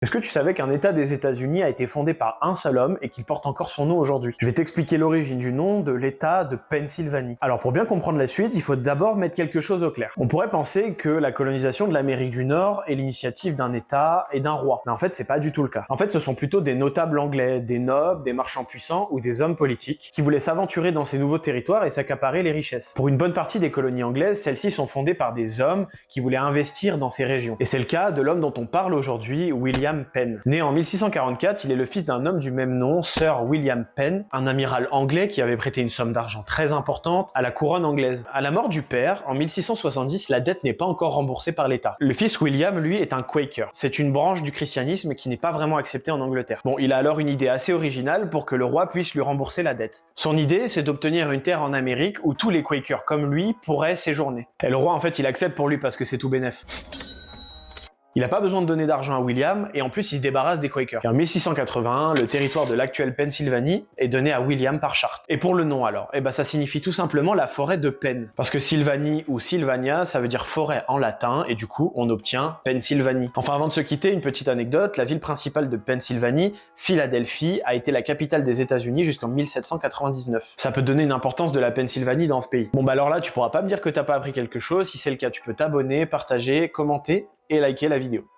Est-ce que tu savais qu'un État des États-Unis a été fondé par un seul homme et qu'il porte encore son nom aujourd'hui? Je vais t'expliquer l'origine du nom de l'État de Pennsylvanie. Alors pour bien comprendre la suite, il faut d'abord mettre quelque chose au clair. On pourrait penser que la colonisation de l'Amérique du Nord est l'initiative d'un État et d'un roi. Mais en fait, c'est pas du tout le cas. En fait, ce sont plutôt des notables anglais, des nobles, des marchands puissants ou des hommes politiques qui voulaient s'aventurer dans ces nouveaux territoires et s'accaparer les richesses. Pour une bonne partie des colonies anglaises, celles-ci sont fondées par des hommes qui voulaient investir dans ces régions. Et c'est le cas de l'homme dont on parle aujourd'hui, William Penn. Né en 1644, il est le fils d'un homme du même nom, Sir William Penn, un amiral anglais qui avait prêté une somme d'argent très importante à la couronne anglaise. À la mort du père, en 1670, la dette n'est pas encore remboursée par l'État. Le fils William, lui, est un Quaker. C'est une branche du christianisme qui n'est pas vraiment acceptée en Angleterre. Bon, il a alors une idée assez originale pour que le roi puisse lui rembourser la dette. Son idée, c'est d'obtenir une terre en Amérique où tous les Quakers comme lui pourraient séjourner. Et le roi, en fait, il accepte pour lui parce que c'est tout bénef. Il n'a pas besoin de donner d'argent à William, et en plus il se débarrasse des Quakers. Et en 1681, le territoire de l'actuelle Pennsylvanie est donné à William par charte. Et pour le nom alors, ça signifie tout simplement la forêt de Penn. Parce que Sylvanie ou Sylvania, ça veut dire forêt en latin, et du coup on obtient Pennsylvanie. Enfin avant de se quitter, une petite anecdote, la ville principale de Pennsylvanie, Philadelphie, a été la capitale des États-Unis jusqu'en 1799. Ça peut donner une importance de la Pennsylvanie dans ce pays. Bon alors là, tu pourras pas me dire que t'as pas appris quelque chose, si c'est le cas tu peux t'abonner, partager, commenter, et liker la vidéo.